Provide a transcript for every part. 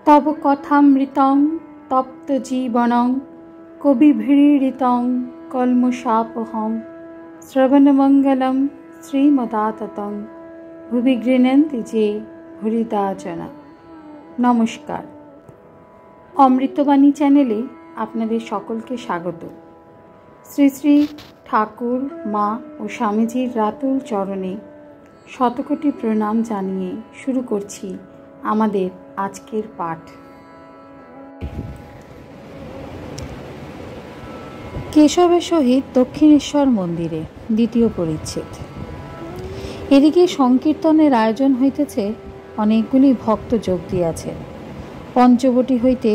তব কথামৃতং তপ্ত জীবনং কবিভিড়িতং কলমশাপহং শ্রবণমঙ্গলম শ্রীমদাততং ভুবি গৃহন্তি যে হরিদাচনা। নমস্কার, অমৃতবাণী চ্যানেলে আপনাদের সকলকে স্বাগত। শ্রী শ্রী ঠাকুর, মা ও স্বামীজির রাতুল চরণে শতকোটি প্রণাম জানিয়ে শুরু করছি আমাদের আজকের পাঠ। কেশবের সহিত দক্ষিণেশ্বর মন্দিরে দ্বিতীয় পরিচ্ছেদ। এদিকে সংকীর্তনের আয়োজন হইতেছে, অনেকগুলি ভক্ত যোগ দিয়াছে। পঞ্চবটী হইতে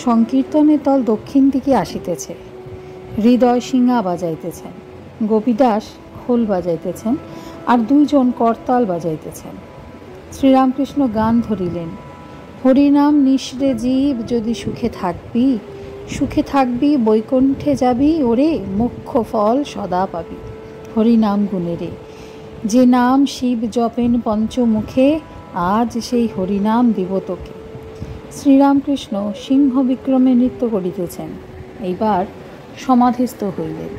সংকীর্তনের দল দক্ষিণ দিকে আসিতেছে। হৃদয় সিংহা বাজাইতেছেন, গোপীদাস খোল বাজাইতেছেন, আর দুইজন করতাল বাজাইতেছেন। শ্রীরামকৃষ্ণ গান ধরিলেন, হরিনাম নিঃশ্রে জীব যদি সুখে থাকবি বৈকুণ্ঠে যাবি, ওরে মোক্ষ ফল সদা পাবি। হরিনাম গুণে রে, যে নাম শিব জপেন পঞ্চমুখে, আজ সেই হরিনাম দিব তোকে। শ্রীরামকৃষ্ণ সিংহ বিক্রমে নৃত্য করিতেছেন। এইবার সমাধিস্থ হইলেন।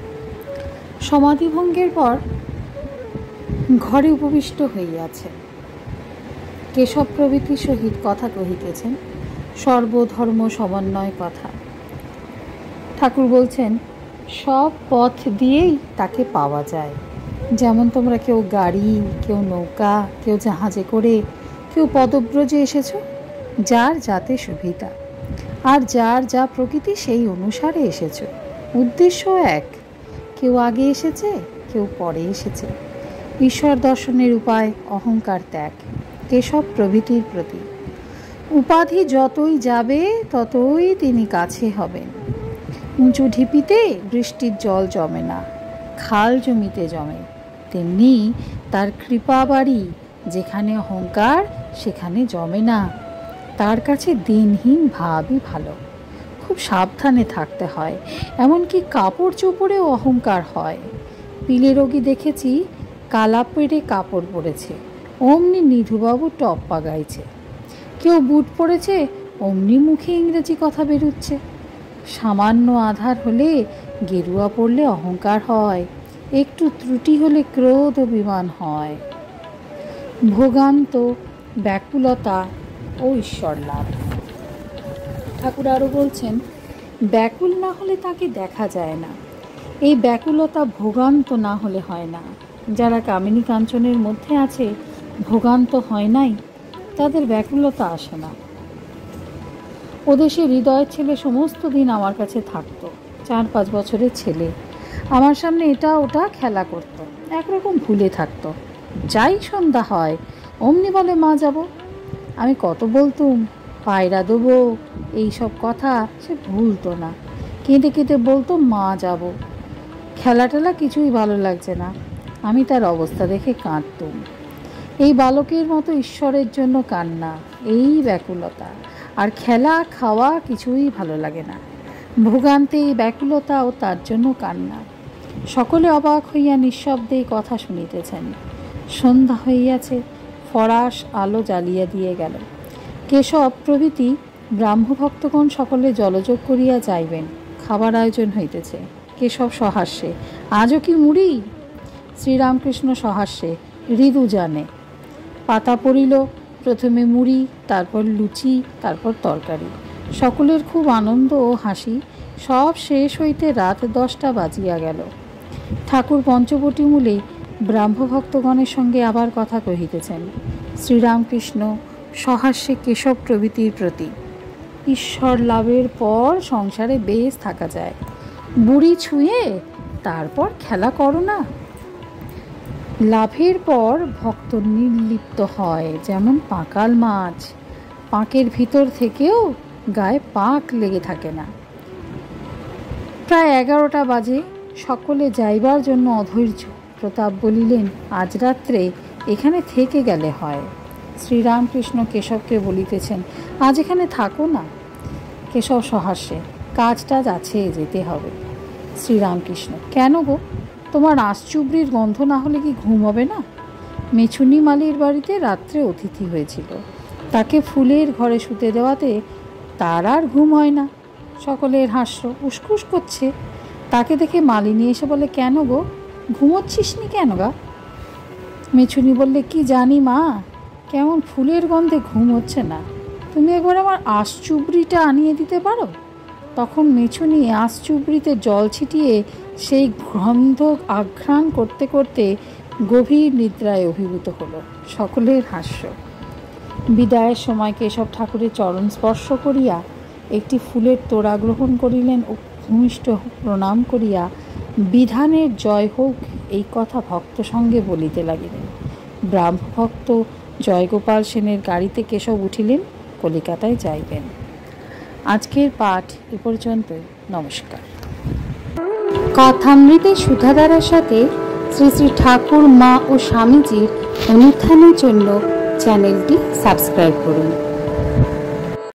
সমাধিভঙ্গের পর ঘরে উপবিষ্ট হইয়াছেন। কেশব প্রভৃতির সহিত কথা কহিতেছেন, সর্বধর্ম সমন্বয় কথা। ঠাকুর বলছেন, সব পথ দিয়েই তাকে পাওয়া যায়। যেমন তোমরা কেউ গাড়ি, কেউ নৌকা, কেউ জাহাজে করে, কেউ পদব্রজে এসেছ, যার যাতে সুবিধা, আর যার যা প্রকৃতি সেই অনুসারে এসেছ। উদ্দেশ্য এক, কেউ আগে এসেছে, কেউ পরে এসেছে। ঈশ্বর দর্শনের উপায় অহংকার ত্যাগ, কেশব প্রভৃতির প্রতি। উপাধি যতই যাবে ততই তিনি কাছে হবেন। উঁচু ঢিপিতে বৃষ্টির জল জমে না, খাল জমিতে জমে। তেমনি তার কৃপা বাড়ি, যেখানে অহংকার সেখানে জমে না। তার কাছে দিনহীন ভাবই ভালো। খুব সাবধানে থাকতে হয়। এমনকি কাপড় চোপড়েও অহংকার হয়। পিলে রোগী দেখেছি, কালা পেড়ে কাপড় পরেছে, অমনি নিধুবাবু টপ্পা গাইছে। কেউ বুট পরেছে, অমনি মুখে ইংরেজি কথা বেরুচ্ছে। সামান্য আধার হলে, গেরুয়া পড়লে অহংকার হয়, একটু ত্রুটি হলে ক্রোধ অভিমান হয়। ভোগান্ত, ব্যাকুলতা ও ঈশ্বর লাভ। ঠাকুর আরও বলছেন, ব্যাকুল না হলে তাকে দেখা যায় না। এই ব্যাকুলতা ভোগান্ত না হলে হয় না। যারা কামিনী কাঞ্চনের মধ্যে আছে, ভোগান্ত হয় নাই, তাদের ব্যাকুলতা আসে না। ওদেশে হৃদয়ের ছেলে সমস্ত দিন আমার কাছে থাকতো। 4-5 বছরের ছেলে আমার সামনে এটা ওটা খেলা করত, একরকম ভুলে থাকতো। যাই সন্ধ্যা হয় অমনি বলে, মা যাব। আমি কত বলতুম, পায়রা দেবো, এইসব কথা সে ভুলতো না। কেঁদে কেঁদে বলতো, মা যাব। খেলা টেলা কিছুই ভালো লাগছে না। আমি তার অবস্থা দেখে কাঁদতুম। এই বালকের মতো ঈশ্বরের জন্য কান্না, এই ব্যাকুলতা। আর খেলা খাওয়া কিছুই ভালো লাগে না। ভোগান্তে এই ব্যাকুলতা ও তার জন্য কান্না। সকলে অবাক হইয়া নিঃশব্দে কথা শুনিতেছেন। সন্ধ্যা হইয়াছে, ফরাস আলো জ্বালিয়া দিয়ে গেল। কেশব প্রভৃতি ব্রাহ্মভক্তগণ সকলে জলযোগ করিয়া যাইবেন। খাবার আয়োজন হইতেছে। কেশব সহাস্যে, আজও কি মুড়ি? শ্রীরামকৃষ্ণ সহাস্যে, হৃদু জানে। পাতা পড়িল, প্রথমে মুড়ি, তারপর লুচি, তারপর তরকারি। সকলের খুব আনন্দ ও হাসি। সব শেষ হইতে রাত 10টা বাজিয়া গেল। ঠাকুর পঞ্চবটী মূলে ব্রাহ্মভক্তগণের সঙ্গে আবার কথা কহিতেছেন। শ্রীরামকৃষ্ণ সহাস্যে কেশব প্রভৃতির প্রতি। ঈশ্বর লাভের পর সংসারে বেশ থাকা যায়। বুড়ি ছুঁয়ে তারপর খেলা করো না। লাভের পর ভক্ত নির্লিপ্ত হয়, যেমন পাঁকাল মাছ। পাঁকের ভিতর থেকেও গায়ে পাঁক লেগে থাকে না। প্রায় 11টা বাজে। সকলে যাইবার জন্য অধৈর্য। প্রতাপ বলিলেন, আজ রাত্রে এখানে থেকে গেলে হয়। শ্রীরামকৃষ্ণ কেশবকে বলিতেছেন, আজ এখানে থাকো না। কেশব সহাস্যে, কাজ টাজ আছে, যেতে হবে। শ্রীরামকৃষ্ণ, কেন গো? তোমার আঁশচুবড়ির গন্ধ না হলে কি ঘুম হবে না? মেছুনি মালির বাড়িতে রাত্রে অতিথি হয়েছিল। তাকে ফুলের ঘরে শুতে দেওয়াতে তার আর ঘুম হয় না। সকলের হাস্য। উসকুস করছে। তাকে দেখে মালিনী এসে বলে, কেন গো, ঘুমোচ্ছিস নি কেন গা? মেছুনি বললে, কি জানি মা, কেমন ফুলের গন্ধে ঘুম হচ্ছে না। তুমি একবার আমার আঁশচুবড়িটা আনিয়ে দিতে পারো? তখন মেছুনি আঁশচুবড়িতে জল ছিটিয়ে সেই গন্ধ আঘ্রাণ করতে করতে গভীর নিদ্রায় অভিভূত হলো। সকলের হাস্য। বিদায়ের সময় কেশব ঠাকুরের চরণ স্পর্শ করিয়া একটি ফুলের তোড়া গ্রহণ করিলেন ও ভূমিষ্ঠ প্রণাম করিয়া বিধানের জয় হোক এই কথা ভক্ত সঙ্গে বলিতে লাগিলেন। ব্রাহ্মভক্ত জয়গোপাল সেনের গাড়িতে কেশব উঠিলেন, কলিকাতায় যাইবেন। আজকের পাঠ এ পর্যন্ত। নমস্কার। কথামৃতে সুধাধারার সাথে শ্রী শ্রী ঠাকুর, মা ও স্বামীজির অনুত্থানের জন্য চ্যানেলটি সাবস্ক্রাইব করুন।